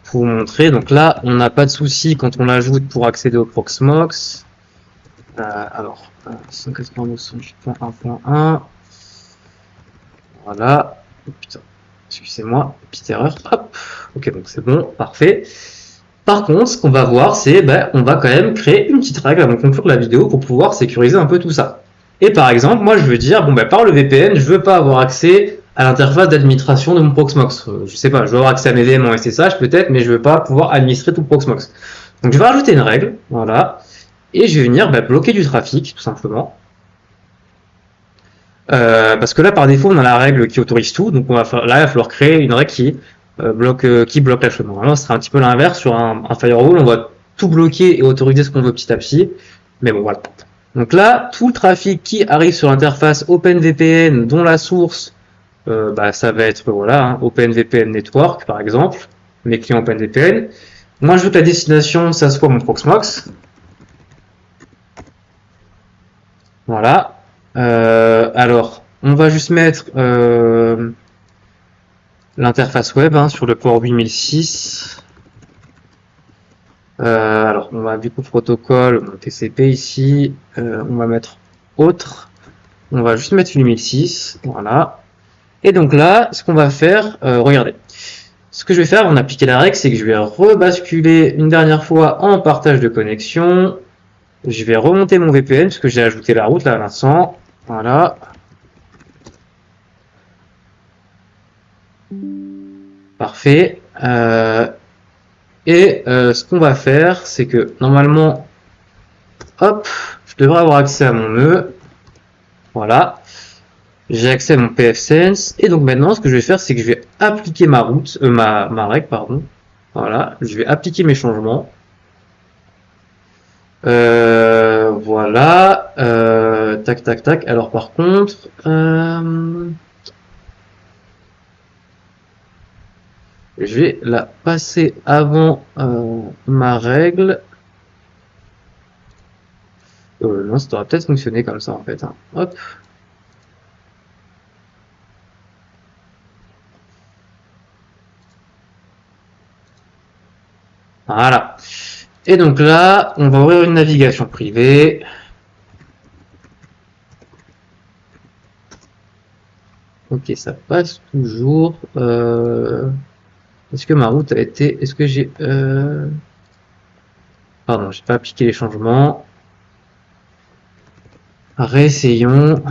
pour vous montrer. Donc là, on n'a pas de souci quand on l'ajoute pour accéder au Proxmox. Alors, 192.1.1. Voilà. Oh, putain, excusez-moi, petite erreur. Hop. Ok, donc c'est bon, parfait. Par contre, ce qu'on va voir, c'est on va quand même créer une petite règle avant de conclure la vidéo pour pouvoir sécuriser un peu tout ça. Et par exemple, moi je veux dire, par le VPN, je veux pas avoir accès à l'interface d'administration de mon Proxmox. Je sais pas, je veux avoir accès à mes VM en SSH peut-être, mais je veux pas pouvoir administrer tout le Proxmox. Donc je vais rajouter une règle, voilà, et je vais venir bloquer du trafic, tout simplement. Parce que là, par défaut, on a la règle qui autorise tout, donc là, il va falloir créer une règle qui bloque la chose. Normalement, ce sera un petit peu l'inverse sur un firewall, on va tout bloquer et autoriser ce qu'on veut petit à petit. Mais bon, voilà. Donc là, tout le trafic qui arrive sur l'interface OpenVPN, dont la source, ça va être voilà, hein, OpenVPN Network, par exemple, mes clients OpenVPN. Moi, je veux que la destination, ça soit mon Proxmox. Voilà. Alors, on va juste mettre l'interface web sur le port 8006. Alors, on va du coup protocole, mon TCP ici. On va mettre autre. On va juste mettre 8006. Voilà. Et donc là, ce qu'on va faire, regardez. Ce que je vais faire, on a appliqué la règle, c'est que je vais rebasculer une dernière fois en partage de connexion. Je vais remonter mon VPN, parce que j'ai ajouté la route là à l'instant. Voilà. Parfait. Ce qu'on va faire, c'est que normalement, hop, je devrais avoir accès à mon nœud. Voilà. J'ai accès à mon pfSense. Et donc maintenant, ce que je vais faire, c'est que je vais appliquer ma route, ma règle, pardon. Voilà. Je vais appliquer mes changements. Voilà. Tac, tac, tac. Alors par contre, je vais la passer avant ma règle. Non, ça devrait peut-être fonctionner comme ça en fait. Hein. Hop. Voilà. Et donc là, on va ouvrir une navigation privée. Ok, ça passe toujours. Est-ce que ma route a été... Est-ce que j'ai... Pardon, j'ai pas appliqué les changements. Réessayons.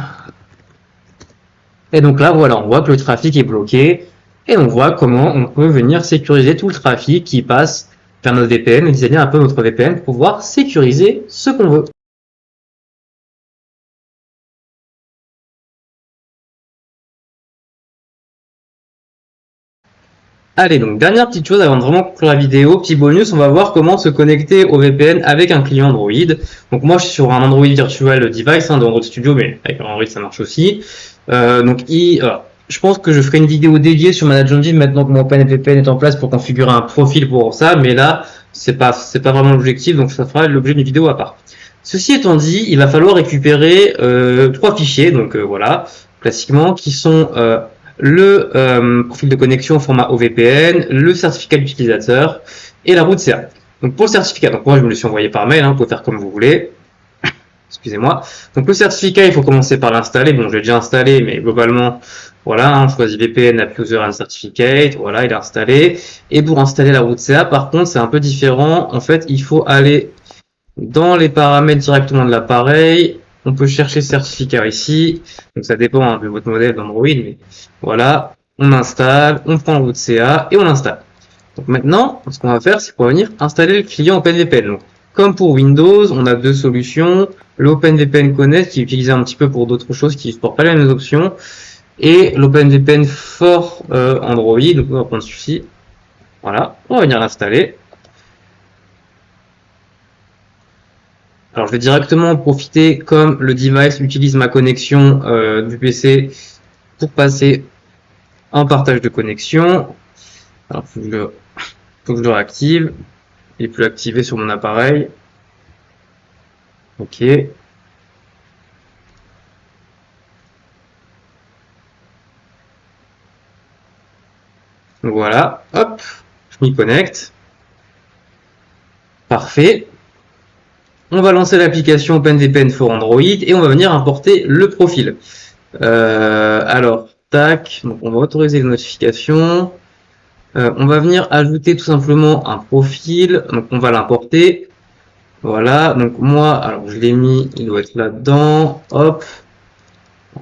Et donc là, voilà, on voit que le trafic est bloqué. Et on voit comment on peut venir sécuriser tout le trafic qui passe vers notre VPN et designer un peu notre VPN pour pouvoir sécuriser ce qu'on veut. Allez, donc dernière petite chose avant de vraiment conclure la vidéo, petit bonus, on va voir comment se connecter au VPN avec un client Android. Donc moi je suis sur un Android Virtual Device, hein, d'Android Studio, mais avec un Android ça marche aussi. Alors, je pense que je ferai une vidéo dédiée sur ManageEngine maintenant que mon OpenVPN est en place pour configurer un profil pour ça, mais là c'est pas vraiment l'objectif, donc ça fera l'objet d'une vidéo à part. Ceci étant dit, il va falloir récupérer trois fichiers, donc voilà, classiquement, qui sont le profil de connexion au format OVPN, le certificat d'utilisateur et la route CA. Donc pour le certificat, donc moi je me le suis envoyé par mail, hein, vous pouvez faire comme vous voulez. Excusez-moi. Donc le certificat, il faut commencer par l'installer. Bon, j'ai déjà installé, mais globalement, voilà, hein, on choisit VPN App User and Certificate, voilà, il est installé. Et pour installer la route CA, par contre, c'est un peu différent. En fait, il faut aller dans les paramètres directement de l'appareil. On peut chercher certificat ici. Donc ça dépend hein, de votre modèle d'Android, mais voilà. On installe, on prend le route CA et on l'installe. Donc maintenant, ce qu'on va faire, c'est qu'on va venir installer le client OpenVPN. Donc, comme pour Windows, on a deux solutions. L'OpenVPN Connect, qui est utilisé un petit peu pour d'autres choses, qui ne supporte pas les mêmes options. Et l'OpenVPN for Android. Donc on va prendre celui-ci. Voilà, on va venir l'installer. Alors je vais directement en profiter comme le device utilise ma connexion du PC pour passer en partage de connexion. Alors faut que je le réactive. Il est plus activé sur mon appareil. Ok. Donc voilà, hop, je m'y connecte. Parfait. On va lancer l'application OpenVPN for Android et on va venir importer le profil. Alors, tac, donc on va autoriser les notifications. On va venir ajouter tout simplement un profil, donc on va l'importer. Voilà, donc moi, alors je l'ai mis, il doit être là-dedans. Hop,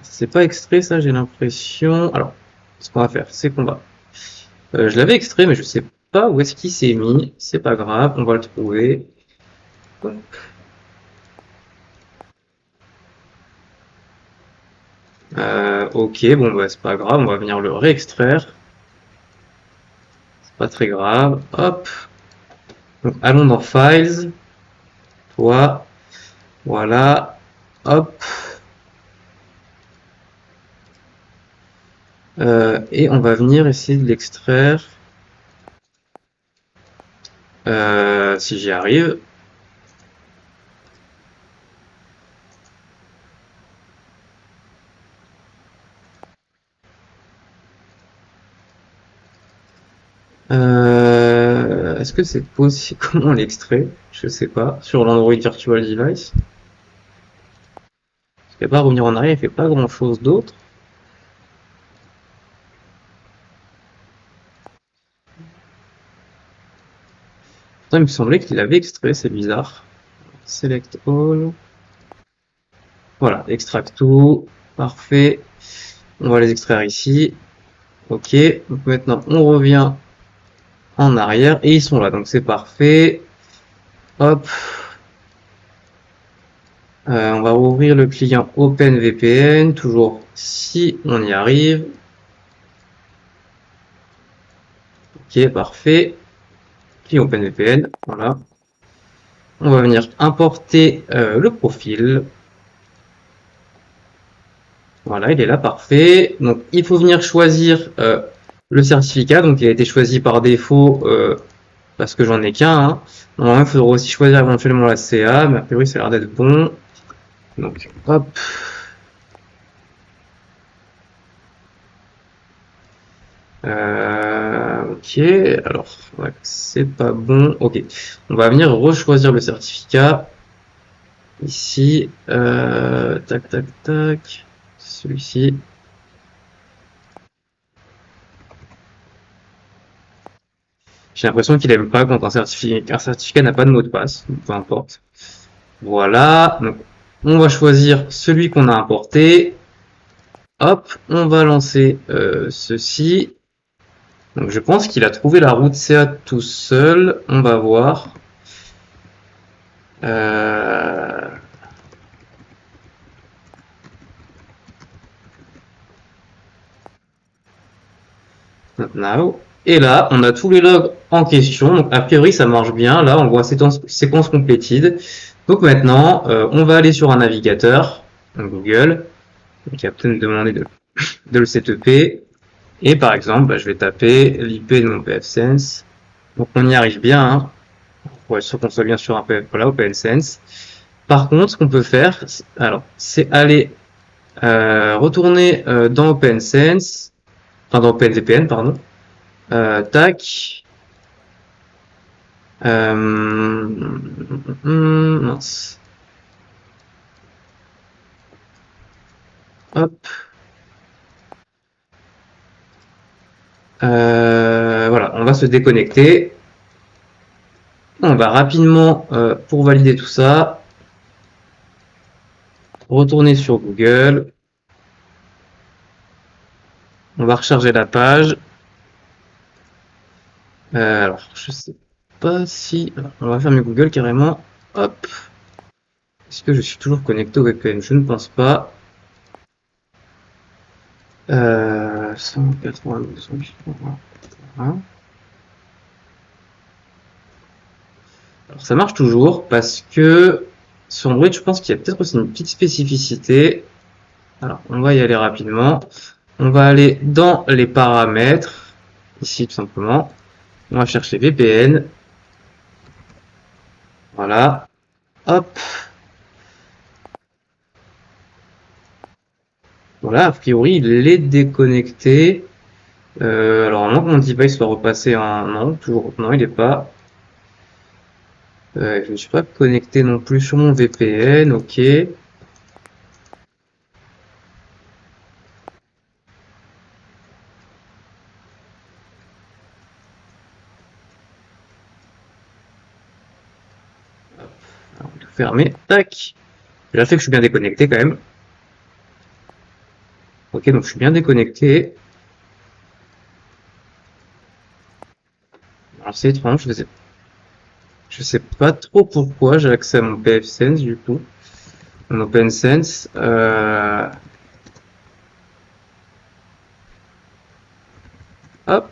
c'est pas extrait ça, j'ai l'impression. Alors, ce qu'on va faire, c'est qu'on va. Je l'avais extrait, mais je sais pas où est-ce qu'il s'est mis. C'est pas grave, on va le trouver. Hop. Ok, bon bah c'est pas grave, on va venir le réextraire. C'est pas très grave. Hop. Donc allons dans Files. Toi. Voilà. Hop. Et on va venir essayer de l'extraire. Si j'y arrive. Est-ce que c'est possible? Comment on l'extrait? Je sais pas. Sur l'Android Virtual Device. Parce qu'à part revenir en arrière, il fait pas grand chose d'autre. Pourtant, il me semblait qu'il avait extrait, c'est bizarre. Select all. Voilà, extract tout. Parfait. On va les extraire ici. Ok. Donc maintenant, on revient en arrière et ils sont là. Donc c'est parfait. Hop. On va ouvrir le client OpenVPN. Toujours si on y arrive. Ok, parfait. Client OpenVPN. Voilà. On va venir importer le profil. Voilà, il est là, parfait. Donc, il faut venir choisir le certificat. Donc, il a été choisi par défaut parce que j'en ai qu'un. Hein. Normalement, il faudra aussi choisir éventuellement la CA, mais a priori, ça a l'air d'être bon. Donc, hop. Ok, alors, ouais, c'est pas bon. Ok, on va venir rechoisir le certificat. Ici, tac, tac, tac. Celui-ci. J'ai l'impression qu'il aime pas quand un certificat n'a pas de mot de passe, peu importe. Voilà, donc on va choisir celui qu'on a importé. Hop, on va lancer ceci. Donc je pense qu'il a trouvé la route CA tout seul. On va voir. Now. Et là, on a tous les logs en question. Donc, a priori, ça marche bien. Là, on voit séquence completed. Donc maintenant, on va aller sur un navigateur, donc Google, qui va peut-être me demander de le setuper. Et par exemple, je vais taper l'IP de mon pfSense. Donc on y arrive bien, hein, pour être sûr qu'on soit bien sur un voilà, OpenSense. Par contre, ce qu'on peut faire, alors, c'est aller retourner dans OpenSense, enfin dans OpenVPN, pardon. Tac. Mince. Hop. Voilà, on va se déconnecter. On va rapidement, pour valider tout ça, retourner sur Google. On va recharger la page. Alors, je sais pas si... On va fermer Google carrément. Hop. Est-ce que je suis toujours connecté au VPN? Je ne pense pas. 192. Alors, ça marche toujours parce que sur Android, je pense qu'il y a peut-être aussi une petite spécificité. Alors, on va y aller rapidement. On va aller dans les paramètres, ici tout simplement. On va chercher VPN. Voilà. Hop. Voilà, a priori, il est déconnecté. Alors, à moins que mon device soit repassé en... Non, toujours... Non, il n'est pas. Je ne suis pas connecté non plus sur mon VPN, ok. Alors, on va tout fermer. Tac. J'ai fait que je suis bien déconnecté quand même. Ok, donc je suis bien déconnecté. Alors c'est étrange, je sais pas trop pourquoi j'ai accès à mon pfSense du coup. Mon OpenSense. Hop.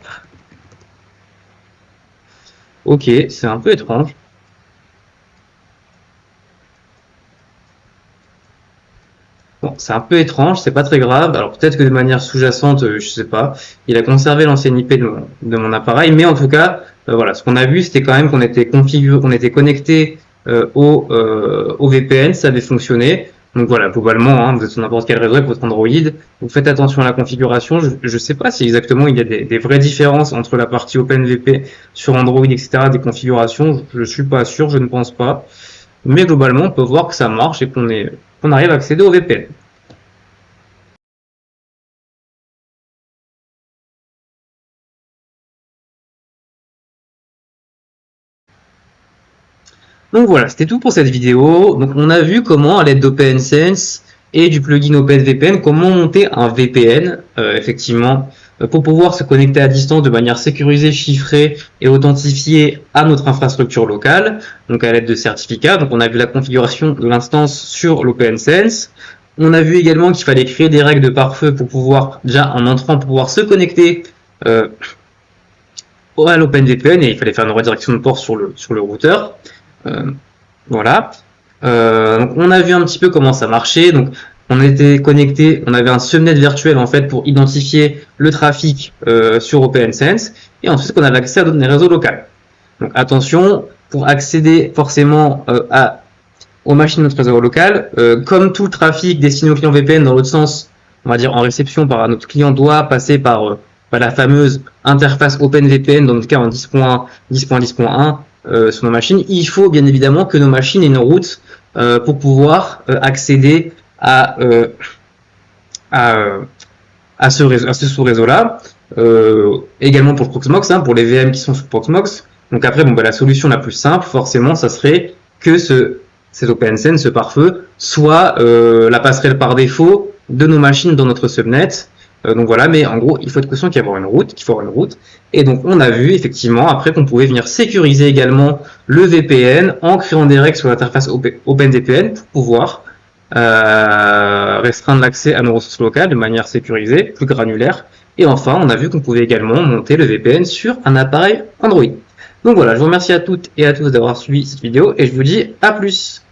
Ok, c'est un peu étrange. Bon, c'est un peu étrange, c'est pas très grave. Alors peut-être que de manière sous-jacente, je sais pas, il a conservé l'ancienne IP de mon appareil, mais en tout cas, voilà, ce qu'on a vu, c'était quand même qu'on était configuré, qu'on était connecté au VPN, ça avait fonctionné. Donc voilà, globalement, hein, vous êtes sur n'importe quel réseau avec votre Android, vous faites attention à la configuration. Je sais pas si exactement il y a des vraies différences entre la partie OpenVP sur Android, etc., des configurations. Je suis pas sûr, je ne pense pas. Mais globalement, on peut voir que ça marche et qu'on arrive à accéder au VPN. Donc voilà, c'était tout pour cette vidéo. Donc on a vu comment, à l'aide d'OpenSense et du plugin OpenVPN, comment monter un VPN, effectivement, pour pouvoir se connecter à distance de manière sécurisée, chiffrée et authentifiée à notre infrastructure locale, donc à l'aide de certificats. Donc on a vu la configuration de l'instance sur l'OpenSense. On a vu également qu'il fallait créer des règles de pare-feu pour pouvoir, déjà en entrant, pour pouvoir se connecter à l'OpenVPN, et il fallait faire une redirection de port sur le routeur. Voilà. Donc on a vu un petit peu comment ça marchait. Donc on était connecté, on avait un subnet virtuel en fait pour identifier le trafic sur OpenSense, et ensuite on avait accès à des réseaux locaux. Donc attention, pour accéder forcément aux machines de notre réseau local, comme tout le trafic destiné aux clients VPN dans l'autre sens, on va dire en réception par notre client, doit passer par la fameuse interface OpenVPN, dans notre cas en 10.1, 10.10.1, sur nos machines, il faut bien évidemment que nos machines aient une route pour pouvoir accéder à ce sous-réseau-là. Également pour Proxmox, hein, pour les VM qui sont sous Proxmox. Donc après, bon, la solution la plus simple, forcément, ça serait que cet OpenSense, ce pare-feu, soit la passerelle par défaut de nos machines dans notre subnet. Donc voilà, mais en gros, il faut être conscient qu'il faut avoir une route. Et donc, on a vu effectivement après qu'on pouvait venir sécuriser également le VPN en créant des règles sur l'interface OpenVPN pour pouvoir restreindre l'accès à nos ressources locales de manière sécurisée, plus granulaire. Et enfin, on a vu qu'on pouvait également monter le VPN sur un appareil Android. Donc voilà, je vous remercie à toutes et à tous d'avoir suivi cette vidéo et je vous dis à plus.